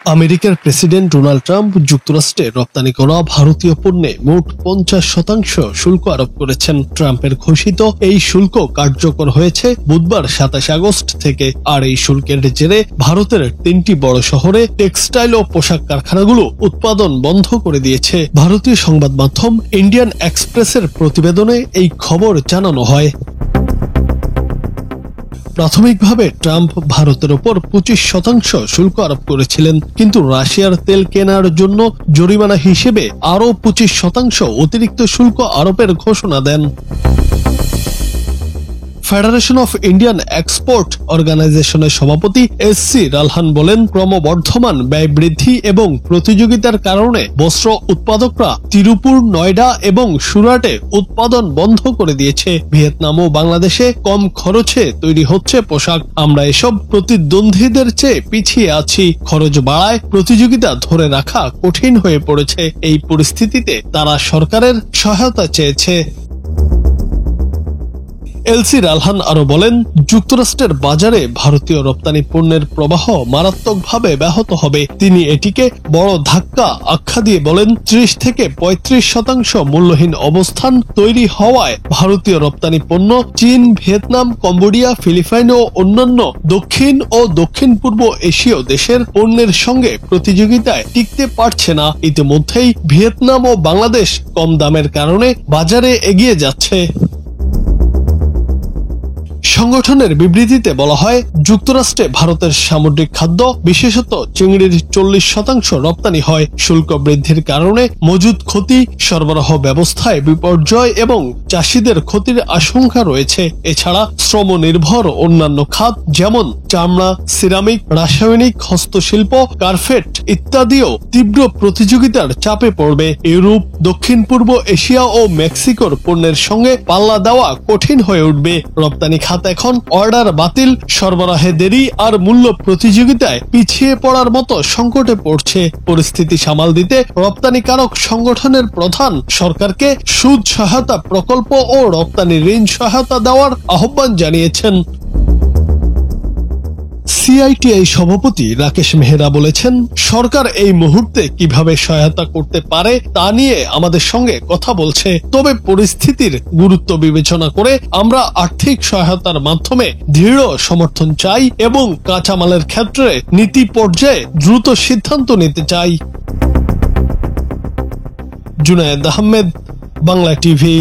আমেরিকার president Donald Trump যুক্তরাষ্ট্রে রপ্তানি করা ভারতীয় পণ্যে মোট 50% শুল্ক আরোপ করেছেন। ট্রাম্পের ঘোষিত এই শুল্ক কার্যকর হয়েছে বুধবার 27 আগস্ট থেকে। আর এই শুল্কের জেরে ভারতের 3টি বড় শহরে টেক্সটাইল ও পোশাক কারখানাগুলো উৎপাদন বন্ধ করে দিয়েছে। ভারতীয় সংবাদ মাধ্যম ইন্ডিয়ান এক্সপ্রেসের প্রতিবেদনে এই খবর জানানো হয়। প্রাথমিকভাবে ট্রাম্প ভারতের ওপর 25% শুল্ক আরোপ করেছিলেন, কিন্তু রাশিয়ার তেল কেনার জন্য জরিমানা হিসেবে আরও 25% অতিরিক্ত শুল্ক আরোপের ঘোষণা দেন। ফেডারেশন অফ ইন্ডিয়ান এক্সপোর্ট অর্গানাইজেশনের সভাপতি এস.সি. রালহান বলেন, ক্রমবর্ধমান ব্যয় বৃদ্ধি এবং প্রতিযোগিতার কারণে বস্ত্র উৎপাদকরা তিরুপুর, নয়ডা এবং সুরাটে উৎপাদন বন্ধ করে দিয়েছে। ভিয়েতনাম ও বাংলাদেশে কম খরচে তৈরি হচ্ছে পোশাক। আমরা এসব প্রতিদ্বন্দ্বীদের চেয়ে পিছিয়ে আছি। খরচ বাড়ায় প্রতিযোগিতা ধরে রাখা কঠিন হয়ে পড়েছে। এই পরিস্থিতিতে তারা সরকারের সহায়তা চেয়েছে। এল.সি. রালহান আরো বলেন, যুক্তরাষ্ট্রের বাজারে ভারতীয় রপ্তানি পণ্যের প্রবাহ মারাত্মকভাবে ব্যাহত হবে। তিনি এটিকে বড় ধাক্কা আখ্যা দিয়ে বলেন, 30 থেকে 35% মূল্যহীন অবস্থান তৈরি হওয়ায় ভারতীয় রপ্তানি পণ্য চীন, ভিয়েতনাম, কম্বোডিয়া, ফিলিপাইন ও অন্যান্য দক্ষিণ ও দক্ষিণ পূর্ব এশীয় দেশের পণ্যের সঙ্গে প্রতিযোগিতায় টিকতে পারছে না। ইতিমধ্যেই ভিয়েতনাম ও বাংলাদেশ কম দামের কারণে বাজারে এগিয়ে যাচ্ছে। সংগঠনের বিবৃতিতে বলা হয়, যুক্তরাষ্ট্রে ভারতের সামুদ্রিক খাদ্য, বিশেষত চিংড়ির 40% রপ্তানি হয়। শুল্ক বৃদ্ধির কারণে মজুদ ক্ষতি, সরবরাহ ব্যবস্থায় বিপর্যয় এবং চাষিদের ক্ষতির আশঙ্কা রয়েছে। এছাড়া শ্রম নির্ভর অন্যান্য খাত যেমন চামড়া, সিরামিক, রাসায়নিক, হস্তশিল্প, কার্পেট ইত্যাদিও তীব্র প্রতিযোগিতার চাপে পড়বে। ইউরোপ, দক্ষিণ পূর্ব এশিয়া ও মেক্সিকোর পণ্যের সঙ্গে পাল্লা দেওয়া কঠিন হয়ে উঠবে। রপ্তানি খাত এখন অর্ডার বাতিল, সরবরাহে দেরি আর মূল্য প্রতিযোগিতায় পিছিয়ে পড়ার মতো সংকটে পড়ছে। পরিস্থিতি সামাল দিতে রপ্তানিকারক সংগঠনের প্রধান সরকারকে সুদ সহায়তা প্রকল্প ও রপ্তানি ঋণ সহায়তা দেওয়ার আহ্বান জানিয়েছেন। সিআইটিআই সভাপতি রাকেশ মেহরা বলেছেন, সরকার এই মুহূর্তে কিভাবে সহায়তা করতে পারে তা নিয়ে আমাদের সঙ্গে কথা বলছে। তবে পরিস্থিতির গুরুত্ব বিবেচনা করে আমরা আর্থিক সহায়তার মাধ্যমে দৃঢ় সমর্থন চাই এবং কাঁচামালের ক্ষেত্রে নীতি পর্যায়ে দ্রুত সিদ্ধান্ত নিতে চাই। জুনায়েদ আহমেদ, বাংলা টিভি।